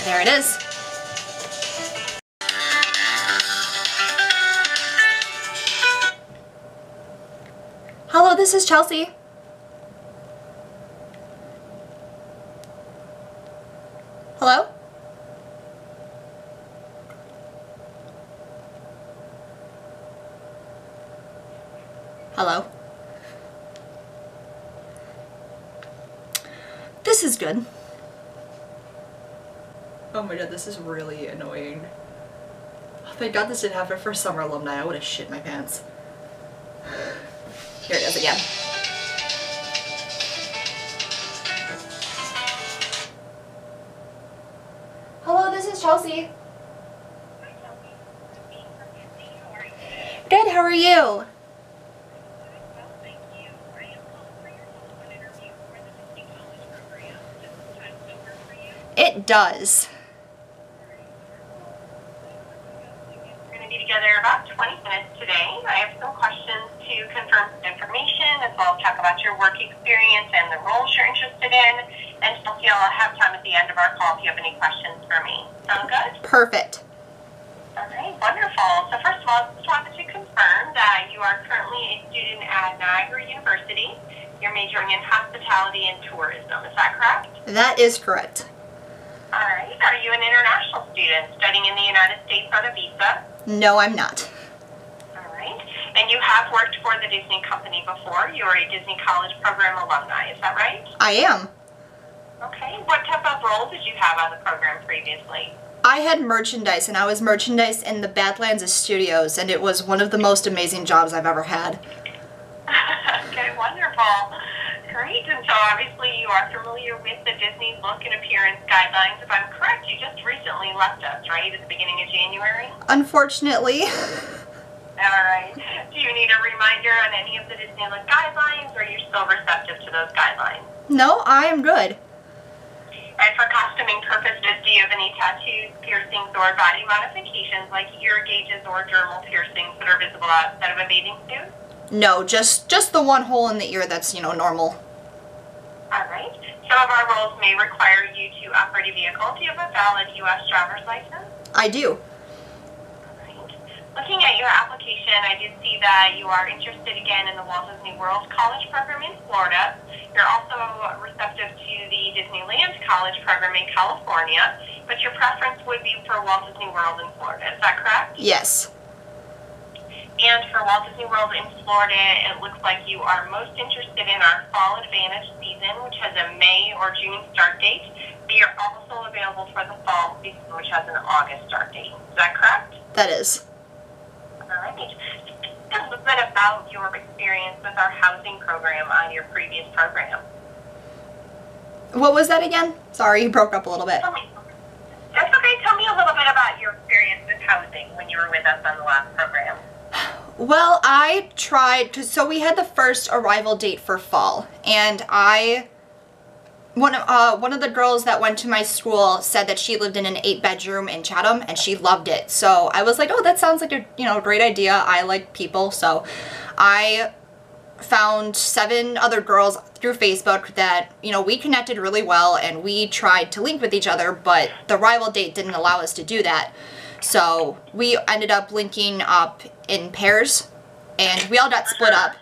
There it is. Hello, this is Chelsea. Hello? Hello? This is good. Oh my god, this is really annoying. Oh, thank god this didn't happen for summer alumni. I would have shit my pants. Here it is again. Hello, this is Chelsea. Good, how are you? It does. We're going to be together about 20 minutes today. I have some questions to confirm some information, as well as talk about your work experience and the roles you're interested in. And Chelsea, I'll have time at the end of our call if you have any questions for me. Sound good? Perfect. All right, wonderful. So first of all, I just wanted to confirm that you are currently a student at Niagara University. You're majoring in hospitality and tourism. Is that correct? That is correct. All right. Are you an international student studying in the United States on a visa? No, I'm not. All right. And you have worked for the Disney Company before. You're a Disney College Program alumni. Is that right? I am. Okay. What type of role did you have on the program previously? I had merchandise, and I was merchandise in the Badlands Studios, and it was one of the most amazing jobs I've ever had. Okay, wonderful. Great. And so obviously you are familiar with the Disney look and appearance guidelines. If I'm correct, you just recently left us, right, at the beginning of January? Unfortunately. All right. Do you need a reminder on any of the Disney look guidelines, or are you still receptive to those guidelines? No, I am good. And for costuming purposes, do you have any tattoos, piercings, or body modifications like ear gauges or dermal piercings that are visible outside of a bathing suit? No, just the one hole in the ear that's, you know, normal. All right. Some of our roles may require you to operate a vehicle. Do you have a valid U.S. driver's license? I do. All right. Looking at your application, I did see that you are interested again in the Walt Disney World College program in Florida. You're also receptive to the Disneyland College program in California, but your preference would be for Walt Disney World in Florida. Is that correct? Yes. And for Walt Disney World in Florida, it looks like you are most interested in our Fall Advantage season, which has a May or June start date. But you're also available for the Fall season, which has an August start date. Is that correct? That is. All right. A little bit about your experience with our housing program on your previous program. What was that again? Sorry, you broke up a little bit. That's okay. Tell me a little bit about your experience with housing when you were with us on the last program. Well, I tried, so we had the first arrival date for fall, and one of the girls that went to my school said that she lived in an 8-bedroom in Chatham, and she loved it. So I was like, oh, that sounds like a, you know, great idea. I like people, so I found 7 other girls through Facebook that, you know, we connected really well, and we tried to link with each other, but the arrival date didn't allow us to do that. So we ended up linking up in pairs, and we all got split up,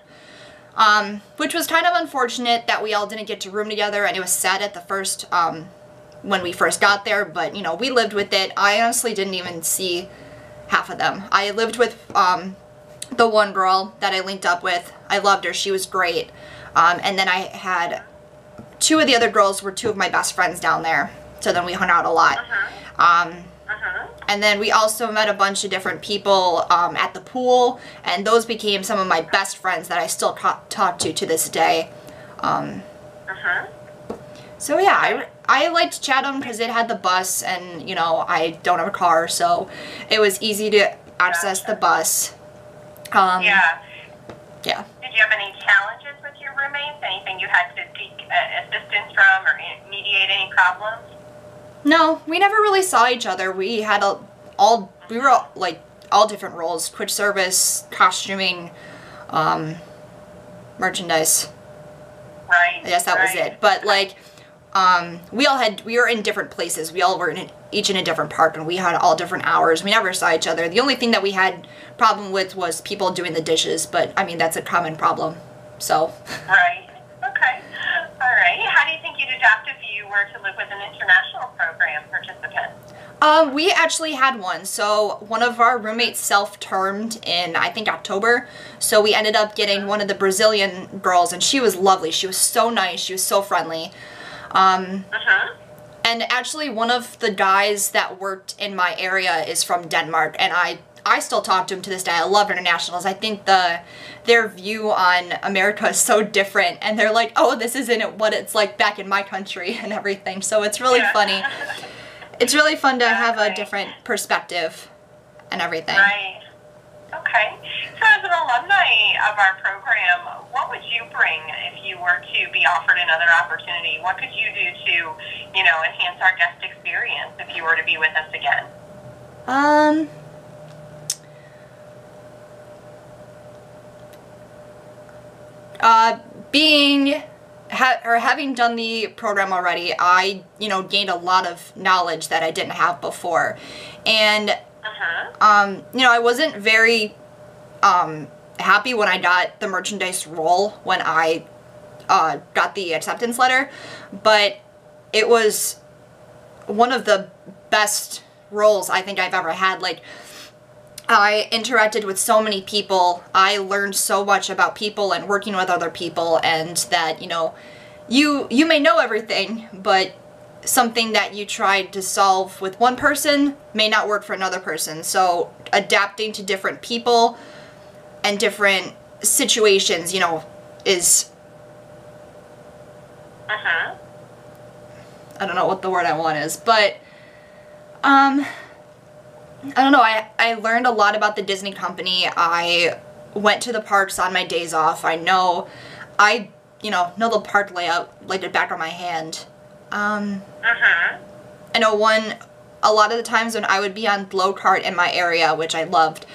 which was kind of unfortunate that we all didn't get to room together, and it was sad at the first, when we first got there, but, you know, we lived with it. I honestly didn't even see half of them. I lived with the one girl that I linked up with. I loved her. She was great. And then I had 2 of the other girls were 2 of my best friends down there, so then we hung out a lot. And then we also met a bunch of different people at the pool, and those became some of my best friends that I still talk to this day. So yeah, I liked Chatham because it had the bus, and, you know, I don't have a car, so it was easy to access the bus. Yeah. Yeah. Did you have any challenges with your roommates? Anything you had to seek assistance from or mediate any problems? No, we never really saw each other. We had we were like all different roles: quick service, costuming, merchandise. Right. I guess that was it. But like, we were in different places. We all were each in a different park, and we had all different hours. We never saw each other. The only thing that we had problem with was people doing the dishes, but I mean, that's a common problem, so. Right. Okay. All right. How do you think you'd adapt if you were to live with an international program participant? We actually had one. So one of our roommates self-termed in, I think, October. So we ended up getting one of the Brazilian girls, and she was lovely. She was so nice. She was so friendly. And actually one of the guys that worked in my area is from Denmark, and I still talk to him to this day. I love internationals. I think their view on America is so different, and they're like, oh, this isn't what it's like back in my country and everything. So it's really funny. It's really fun to have a different perspective and everything. Right. Okay. So as an alumni of our program, what would you bring if you were to be offered another opportunity? What could you do to, enhance our guest experience if you were to be with us again? Having done the program already, I, gained a lot of knowledge that I didn't have before. And, I wasn't very, happy when I got the merchandise role when I, got the acceptance letter, but it was one of the best roles I think I've ever had. Like, I interacted with so many people. I learned so much about people and working with other people, and that, you may know everything, but something that you tried to solve with one person may not work for another person. So adapting to different people and different situations, is... I don't know what the word I want is, but, I don't know, I learned a lot about the Disney company. I went to the parks on my days off. I know the park layout like the back of my hand. I know a lot of the times when I would be on Glow Kart in my area, which I loved,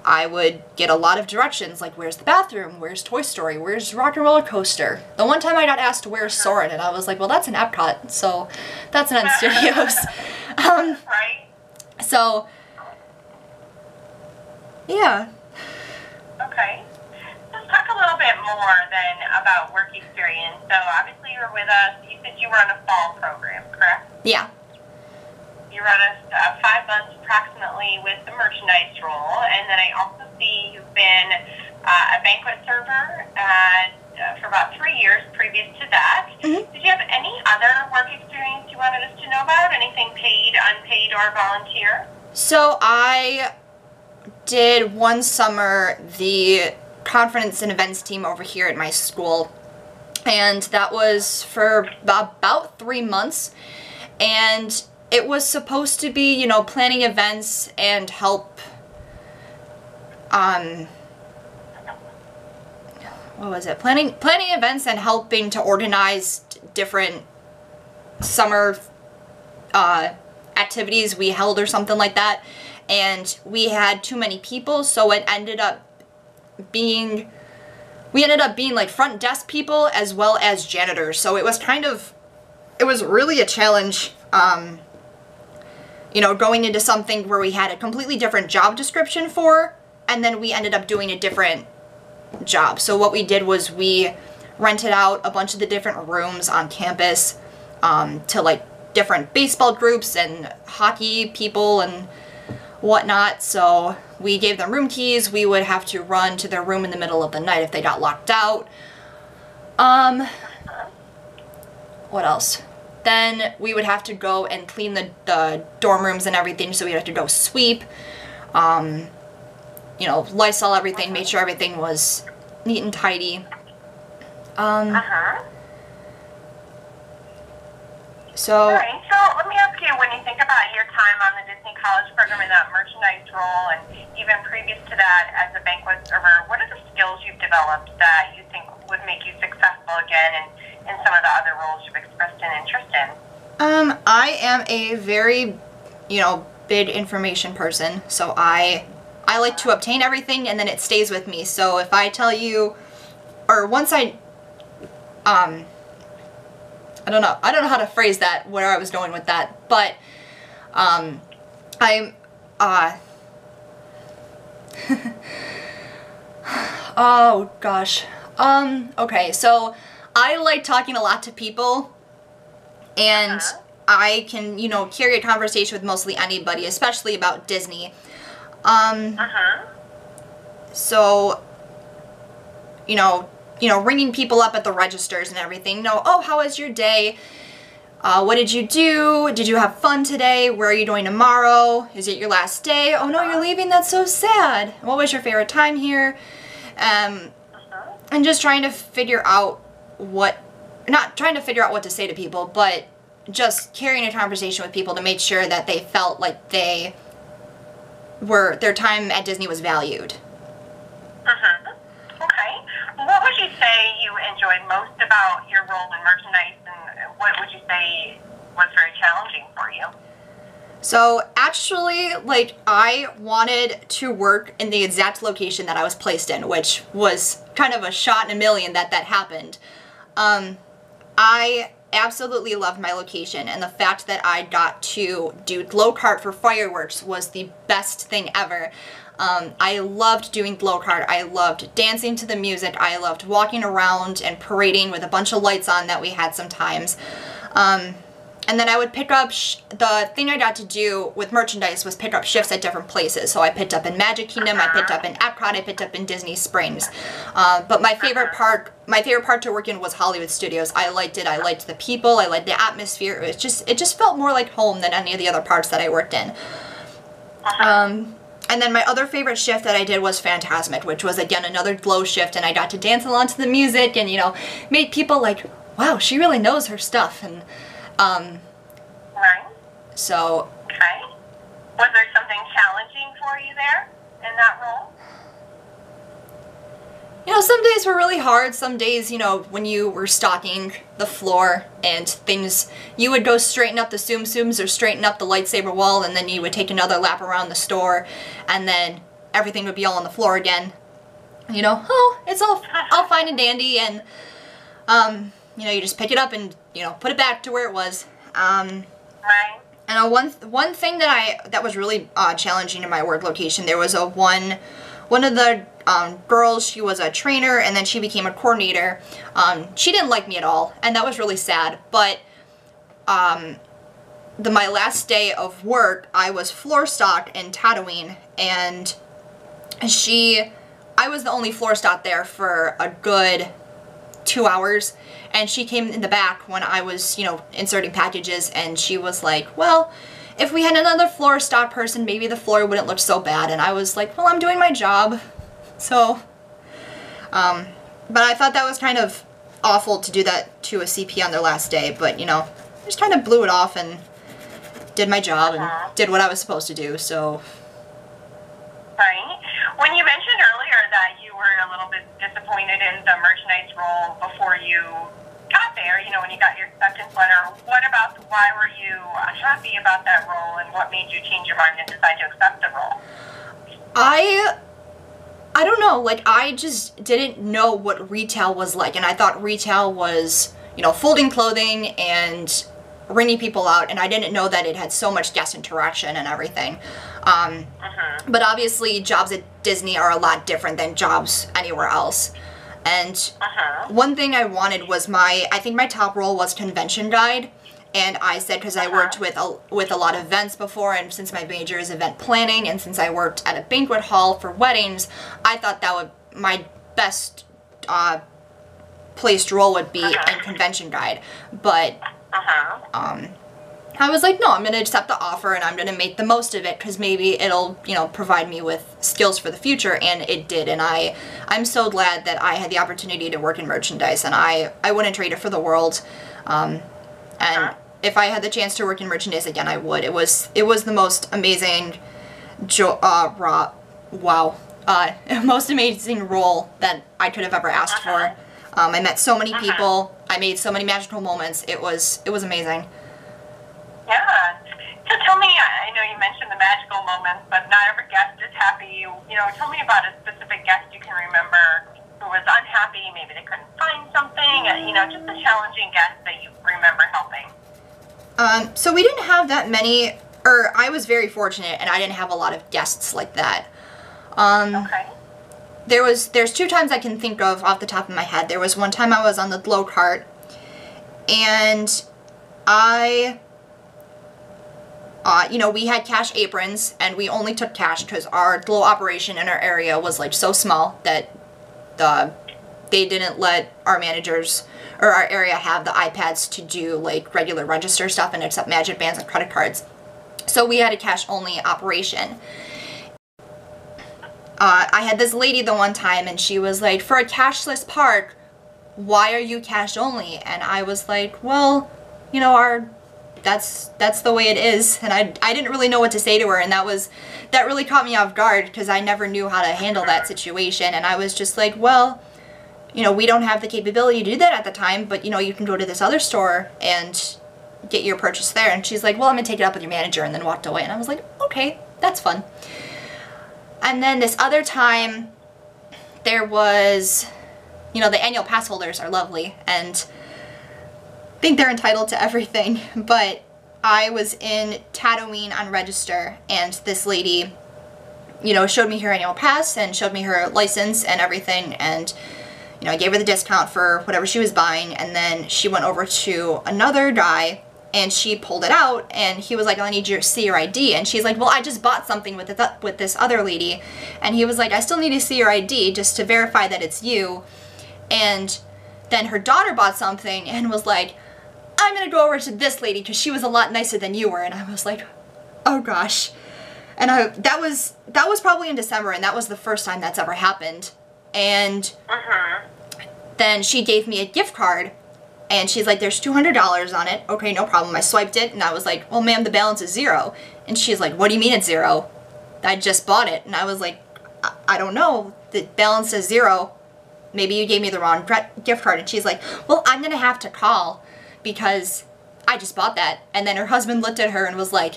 I would get a lot of directions, like where's the bathroom, where's Toy Story, where's Rock and Roller Coaster. The one time I got asked where's Soarin', and I was like, well, that's in Epcot, so that's in Ed Studios. Right. So, yeah. Okay. Let's talk a little bit more then about work experience. So obviously you were with us. You said you were on a fall program, correct? Yeah. You were on a 5 months approximately with the merchandise role, and then I also see you've been a banquet server for about 3 years previous to that. Did you have any other work experience you wanted us to know about? Anything paid, unpaid, or volunteer? So I did one summer the conference and events team over here at my school, and that was for about 3 months, and it was supposed to be, planning events and help, what was it? Planning events and helping to organize different summer activities we held or something like that. And we had too many people, so it ended up being, we ended up being like front desk people as well as janitors. So it was it was really a challenge, going into something where we had a completely different job description for, and then we ended up doing a different job. So what we did was we rented out a bunch of the different rooms on campus to like different baseball groups and hockey people and whatnot. So we gave them room keys. We would have to run to their room in the middle of the night if they got locked out. What else? Then we would have to go and clean the dorm rooms and everything, so we'd have to go sweep, Lysol everything, make sure everything was neat and tidy. So... Alright, so let me ask you, when you think about your time on the Disney College program in that merchandise role, and even previous to that as a banquet server, what are the skills you've developed that you think would make you successful again in some of the other roles you've expressed an interest in? I am a very, big information person, so I like to obtain everything and then it stays with me. So if I tell you, or once I don't know how to phrase that, where I was going with that, but I'm, oh gosh. Okay, so I like talking a lot to people, and I can, you know, carry a conversation with mostly anybody, especially about Disney. So, you know, ringing people up at the registers and everything. You know, oh, how was your day? What did you do? Did you have fun today? Where are you going tomorrow? Is it your last day? Oh no, you're leaving? That's so sad. What was your favorite time here? And just trying to figure out not trying to figure out what to say to people, but just carrying a conversation with people to make sure that they felt like their time at Disney was valued. Okay. What would you say you enjoyed most about your role in merchandise, and what would you say was very challenging for you? So actually, like, I wanted to work in the exact location that I was placed in, which was kind of a shot in a million that happened. I absolutely loved my location, and the fact that I got to do glow cart for fireworks was the best thing ever. I loved doing glow cart. I loved dancing to the music. I loved walking around and parading with a bunch of lights on that we had sometimes. And then I would pick up, the thing I got to do with merchandise was pick up shifts at different places. So I picked up in Magic Kingdom, I picked up in Epcot, I picked up in Disney Springs. But my favorite part to work in was Hollywood Studios. I liked it. I liked the people. I liked the atmosphere. It just felt more like home than any of the other parts that I worked in. And then my other favorite shift that I did was Fantasmic, which was, again, another glow shift, and I got to dance along to the music and, you know, make people like, wow, she really knows her stuff. And right. So. Okay. Was there something challenging for you there in that role? You know, some days were really hard. Some days, you know, when you were stocking the floor and things, you would go straighten up the Tsum Tsums or straighten up the lightsaber wall, and then you would take another lap around the store, and then everything would be all on the floor again. You know, oh, it's all fine and dandy, and you know, you just pick it up and, you know, put it back to where it was. Right. And one thing that was really challenging in my work location, there was one of the girls, she was a trainer, and then she became a coordinator. She didn't like me at all, and that was really sad. But my last day of work, I was floor stock in Tatooine, and I was the only floor stock there for a good 2 hours, and she came in the back when I was, you know, inserting packages, and she was like, well, if we had another floor stock person, maybe the floor wouldn't look so bad. And I was like, well, I'm doing my job. So, but I thought that was kind of awful to do that to a CP on their last day, but, you know, I just kind of blew it off and did my job and did what I was supposed to do, so. Right. When you mentioned earlier that you were a little bit disappointed in the merchandise role before you got there, you know, when you got your acceptance letter, why were you happy about that role, and what made you change your mind and decide to accept the role? I don't know, like, I just didn't know what retail was like, and I thought retail was, you know, folding clothing and ringing people out, and I didn't know that it had so much guest interaction and everything. But obviously jobs at Disney are a lot different than jobs anywhere else. And one thing I wanted was I think my top role was convention guide. And I said, because I worked with a lot of events before, and since my major is event planning, and since I worked at a banquet hall for weddings, I thought that my best placed role would be in convention guide. But I was like, no, I'm going to accept the offer, and I'm going to make the most of it, because maybe it'll, you know, provide me with skills for the future, and it did. And I'm so glad that I had the opportunity to work in merchandise, and I wouldn't trade it for the world. And if I had the chance to work in merchandise again, I would. It was the most amazing, most amazing role that I could have ever asked for. I met so many people. I made so many magical moments. It was amazing. Yeah. So tell me, I know you mentioned the magical moments, but not every guest is happy. You know, tell me about a specific guest you can remember who was unhappy. Maybe they couldn't find something. You know, just a challenging guest that you remember helping. So we didn't have that many or I was very fortunate and I didn't have a lot of guests like that. Okay. There's 2 times I can think of off the top of my head. There was one time I was on the glow cart, and you know, we had cash aprons, and we only took cash because our glow operation in our area was like so small that they didn't let our managers or our area have the iPads to do like regular register stuff and accept magic bands and credit cards. So we had a cash only operation. I had this lady the one time, and she was like, for a cashless park, why are you cash only? And I was like, well, you know, that's the way it is. And I didn't really know what to say to her, and that really caught me off guard because I never knew how to handle that situation. And I was just like, well, you know, we don't have the capability to do that at the time, but you know, you can go to this other store and get your purchase there. And she's like, well, I'm gonna take it up with your manager, and then walked away. And I was like, okay, that's fun. And then this other time, there was, you know, the annual pass holders are lovely and think they're entitled to everything, but I was in Tatooine on register, and this lady, you know, showed me her annual pass and showed me her license and everything, and you know, I gave her the discount for whatever she was buying, and then she went over to another guy and she pulled it out, and he was like, I need you to see your ID. And she's like, well, I just bought something with this other lady. And he was like, I still need to see your ID just to verify that it's you. And then her daughter bought something and was like, I'm gonna go over to this lady because she was a lot nicer than you were. And I was like, oh gosh. And that was probably in December, and that was the first time that's ever happened. And then she gave me a gift card, and she's like, there's $200 on it. Okay, no problem. I swiped it, and I was like, well, ma'am, the balance is zero. And she's like, what do you mean it's zero? I just bought it. And I was like, I don't know. The balance is zero. Maybe you gave me the wrong gift card. And she's like, well, I'm going to have to call because I just bought that. And then her husband looked at her and was like,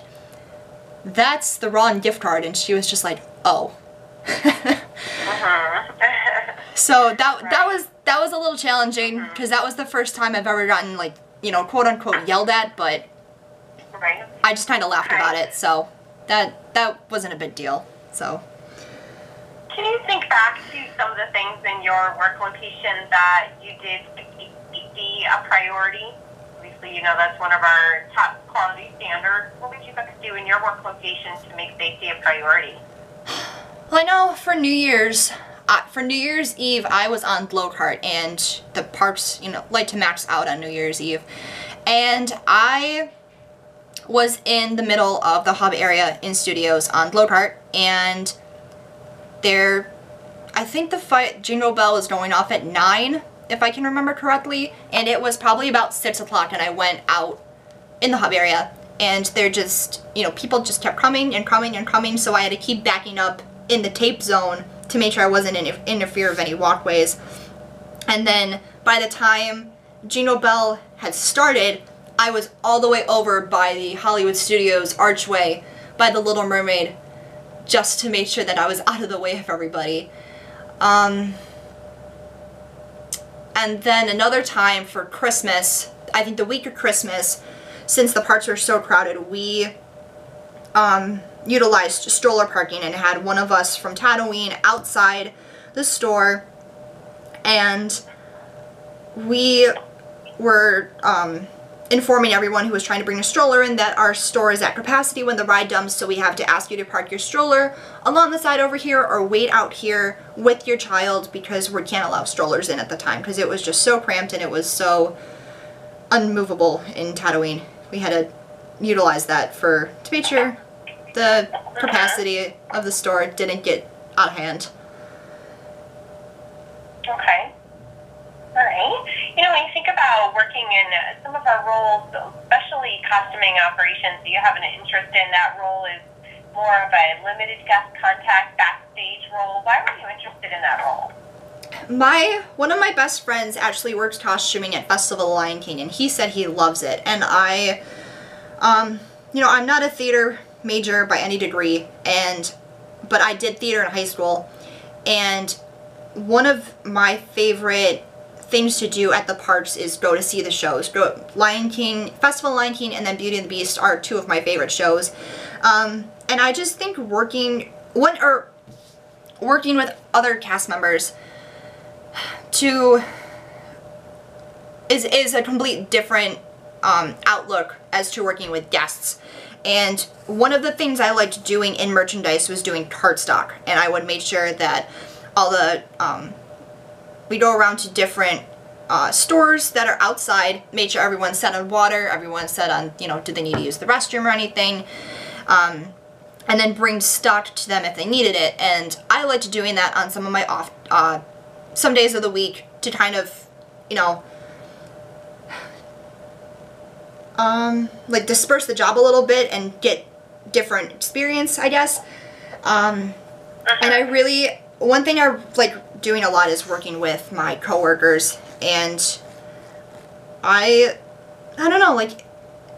that's the wrong gift card. And she was just like, oh. So that was a little challenging because that was the first time I've ever gotten, like, you know, quote unquote yelled at, but I just kind of laughed about it, so that wasn't a big deal. So can you think back to some of the things in your work location that you did to keep safety a priority? Obviously, you know, that's one of our top quality standards. What would you guys do in your work location to make safety a priority? Well, I know for New Year's Eve, I was on glow cart, and the parks, you know, like to max out on New Year's Eve. And I was in the middle of the hub area in studios on glow cart, and I think the jingle bell was going off at 9, if I can remember correctly, and it was probably about 6 o'clock, and I went out in the hub area, and they're just, you know, people just kept coming and coming and coming, so I had to keep backing up in the tape zone to make sure I wasn't interfere with any walkways. And then by the time Jingle Bell had started, I was all the way over by the Hollywood Studios archway by the Little Mermaid, just to make sure that I was out of the way of everybody. And then another time for Christmas, I think the week of Christmas, since the parks were so crowded, we utilized stroller parking and had one of us from Tatooine outside the store, and we were informing everyone who was trying to bring a stroller in that our store is at capacity when the ride dumps, so we have to ask you to park your stroller along the side over here or wait out here with your child, because we can't allow strollers in at the time because it was just so cramped and it was so unmovable in Tatooine. We had to utilize that to make sure the capacity of the store didn't get out of hand. Okay. All right. You know, when you think about working in some of our roles, especially costuming operations, do you have an interest in that role is more of a limited guest contact backstage role? Why were you interested in that role? One of my best friends actually works costuming at Festival of the Lion King, and he said he loves it. And you know, I'm not a theater major by any degree, but I did theater in high school, and one of my favorite things to do at the parks is go to see the shows. Lion King, Festival of Lion King, and then Beauty and the Beast are two of my favorite shows. And I just think working with other cast members is a complete different outlook as to working with guests. And one of the things I liked doing in merchandise was doing cardstock, and I would make sure that all the we go around to different stores that are outside, make sure everyone's set on water, everyone's set on, you know, do they need to use the restroom or anything, and then bring stock to them if they needed it. And I liked doing that on some of my some days of the week to kind of, you know, like disperse the job a little bit and get different experience, I guess. And I really, one thing I like doing a lot is working with my coworkers, and I don't know, like,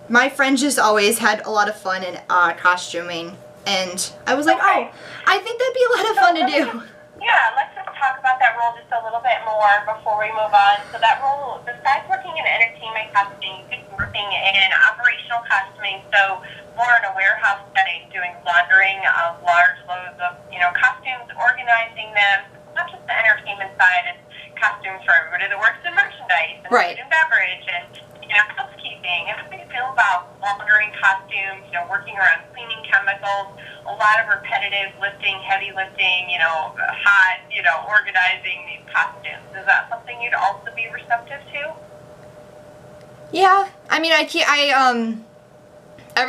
my friends just always had a lot of fun in costuming, and I was like, oh, I think that'd be a lot of fun to do. Yeah, let's just talk about that role just a little bit more before we move on. So that role, besides working in entertainment costuming, you could be working in operational costuming, so more in a warehouse setting, doing laundering of large loads of, you know, costumes, organizing them, not just the entertainment side, it's costumes for everybody that works in merchandise and food and beverage and, you know, housekeeping. And how do you feel about laundering costumes, you know, working around cleaning chemicals, a lot of repetitive lifting, heavy lifting, you know, hot, you know, organizing these costumes? Is that something you'd also be receptive to? Yeah, I mean, every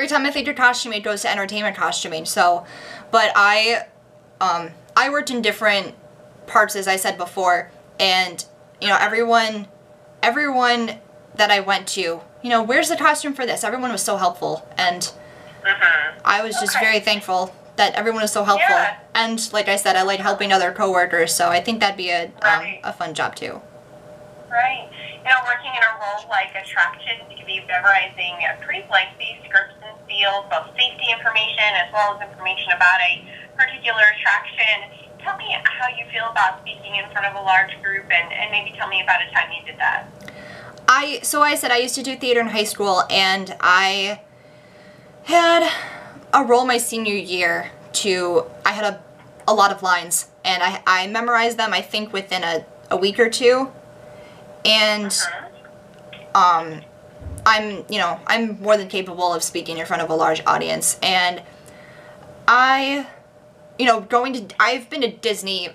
time I think of costuming, it goes to entertainment costuming, so, but I worked in different parts, as I said before, and, you know, everyone that I went to, you know, where's the costume for this? Everyone was so helpful, and I was just very thankful that everyone was so helpful. Yeah. And like I said, I like helping other coworkers, so I think that'd be a fun job too. Right. You know, working in a role like attractions, you could be memorizing pretty lengthy scripts and seals, both safety information as well as information about a particular attraction. Tell me how you feel about speaking in front of a large group, and maybe tell me about a time you did that. So I said I used to do theater in high school, and I had a role my senior year I had a lot of lines, and I memorized them, I think, within a week or two. And I'm more than capable of speaking in front of a large audience, and I've been to Disney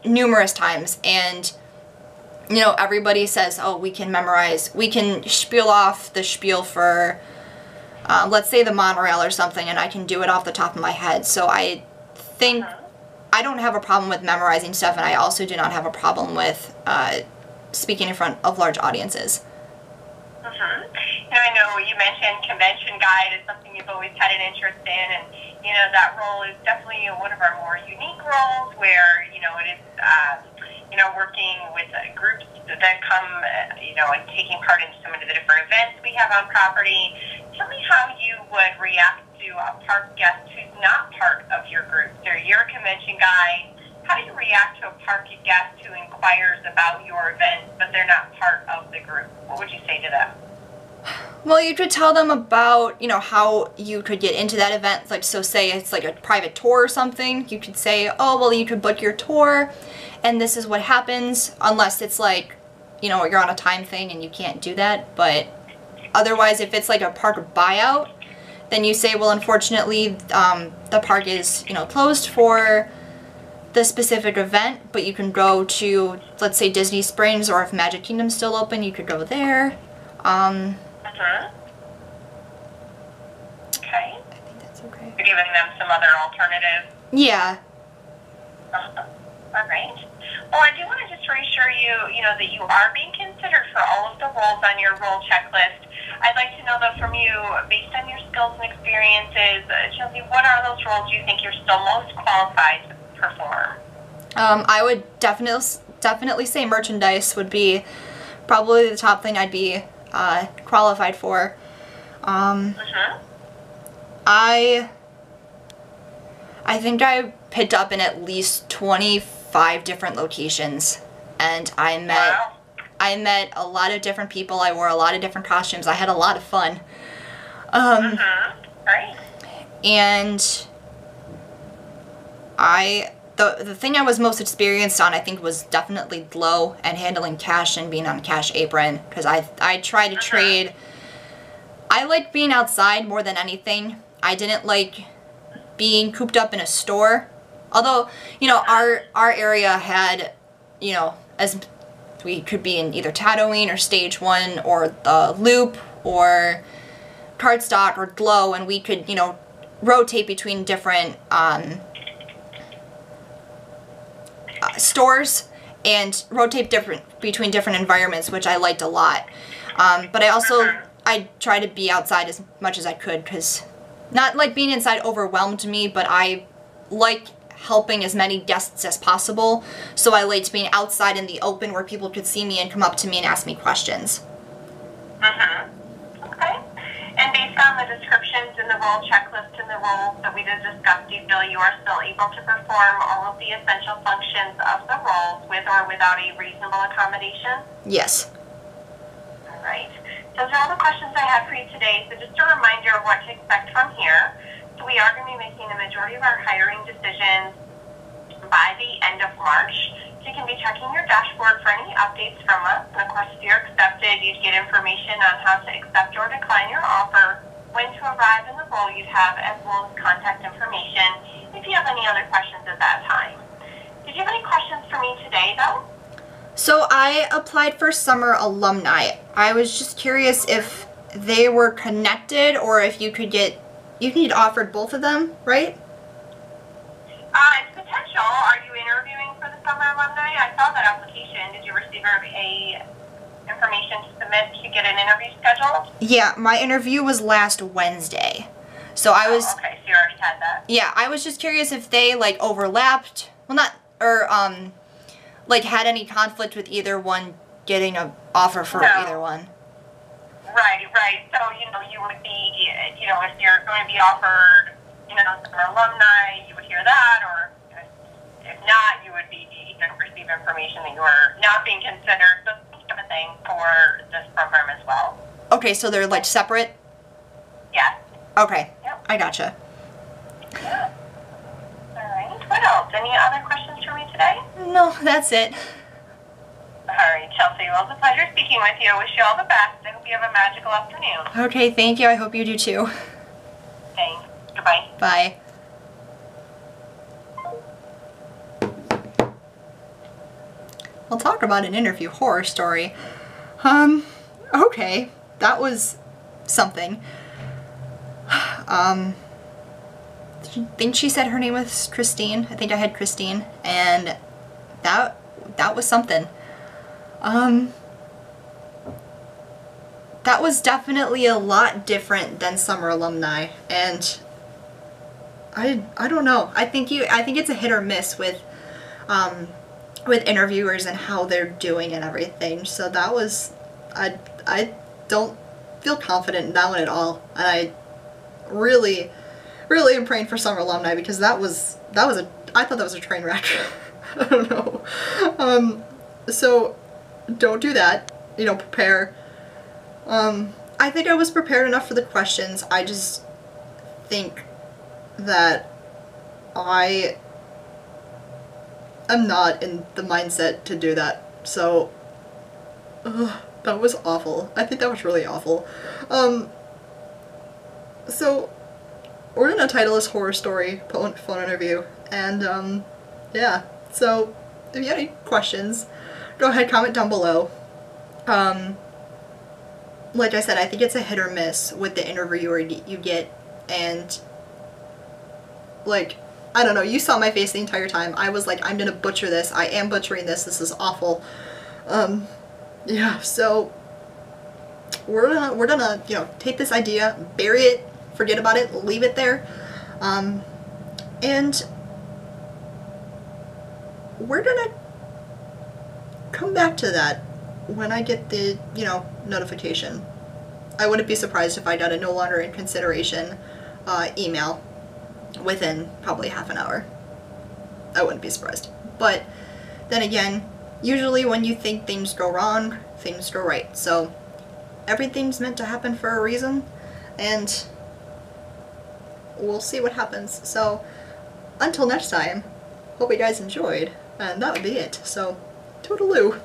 numerous times, and, you know, everybody says, oh, we can spiel off the spiel for, let's say the monorail or something, and I can do it off the top of my head. So I think I don't have a problem with memorizing stuff, and I also do not have a problem with speaking in front of large audiences. You know, I know you mentioned convention guide is something you've always had an interest in, and, you know, that role is definitely one of our more unique roles where, you know, it is, you know, working with groups that come, you know, and taking part in some of the different events we have on property. Tell me how you would react to a park guest who's not part of your group. So you're a convention guide. How do you react to a park guest who inquires about your event, but they're not part of the group? What would you say to them? Well, you could tell them about, you know, how you could get into that event. Like, so say it's like a private tour or something. You could say, oh, well, you could book your tour, and this is what happens, unless it's like, you know, you're on a time thing and you can't do that. But otherwise, if it's like a park buyout, then you say, well, unfortunately, the park is, you know, closed for the specific event, but you can go to, let's say, Disney Springs, or if Magic Kingdom's still open, you could go there. Okay. I think that's okay. You're giving them some other alternatives. Yeah. All right. Well, I do want to just reassure you, you know, that you are being considered for all of the roles on your role checklist. I'd like to know, though, from you, based on your skills and experiences, Chelsea, what are those roles you think you're still most qualified to perform? I would definitely say merchandise would be probably the top thing I'd be qualified for. I think I picked up in at least 25 different locations, and I met I met a lot of different people. I wore a lot of different costumes. I had a lot of fun. Right. And the thing I was most experienced on, I think, was definitely glow and handling cash and being on a cash apron, because I tried to trade. I liked being outside more than anything. I didn't like being cooped up in a store. Although, you know, our area had, you know, as we could be in either Tatooine or Stage 1 or the Loop or Cardstock or Glow, and we could, you know, rotate between different stores and rotate between different environments, which I liked a lot. But I try to be outside as much as I could, because not like being inside overwhelmed me, but I like helping as many guests as possible. So I liked being outside in the open where people could see me and come up to me and ask me questions. Okay. And based on the descriptions in the role checklist and the roles that we just discussed, do you feel you are still able to perform all of the essential functions of the roles with or without a reasonable accommodation? Yes. All right. Those are all the questions I have for you today. So just a reminder of what to expect from here. So we are going to be making the majority of our hiring decisions by the end of March. So you can be checking your dashboard for any updates from us. And of course, if you're accepted, you'd get information on how to accept or decline your offer, when to arrive in the role you'd have, as well as contact information if you have any other questions at that time. Did you have any questions for me today, though? So I applied for Summer Alumni. I was just curious if they were connected, or if you could get offered both of them, right? It's potential. Are you interviewing for the Summer Alumni? I saw that application. Did you receive a information to submit to get an interview scheduled? Yeah, my interview was last Wednesday. So I was... Okay, so you already had that. Yeah, I was just curious if they, like, overlapped. Well, not... Or, like, had any conflict with either one getting an offer for either one. Right. So, you know, you would be, you know, if you're going to be offered, you know, Summer Alumni, you would hear that, or if not, you would be, you know, receive information that you are not being considered, so kind of thing for this program as well. Okay, so they're, like, separate? Yes. Okay. Yep. I gotcha. Yeah. All right. What else? Any other questions for me today? No, that's it. All right, Chelsea. Well, it's a pleasure speaking with you. I wish you all the best. I hope you have a magical afternoon. Okay, thank you. I hope you do too. Thanks. Goodbye. Bye. We'll talk about an interview horror story. Okay. That was something. I think she said her name was Christine. I think I had Christine. And that was something. That was definitely a lot different than Summer Alumni, and I don't know. I think it's a hit or miss with interviewers and how they're doing and everything. So that was, I don't feel confident in that one at all, and I really am praying for Summer Alumni, because I thought that was a train wreck. I don't know. So don't do that. You know, prepare. I think I was prepared enough for the questions. I just think that I am not in the mindset to do that. So, that was awful. I think that was really awful. So, we're gonna title this horror story phone interview, and yeah. So, if you have any questions, go ahead, comment down below. Like I said, I think it's a hit or miss with the interviewer you get, and, like, I don't know, you saw my face the entire time. I was like, I'm gonna butcher this. I am butchering this. This is awful. Yeah, so we're gonna, you know, take this idea, bury it, forget about it, leave it there, and we're gonna come back to that when I get the, you know, notification. I wouldn't be surprised if I got a no longer in consideration email within probably half an hour. I wouldn't be surprised. But then again, usually when you think things go wrong, things go right. So everything's meant to happen for a reason, and we'll see what happens. So until next time, hope you guys enjoyed, and that would be it. So toodaloo.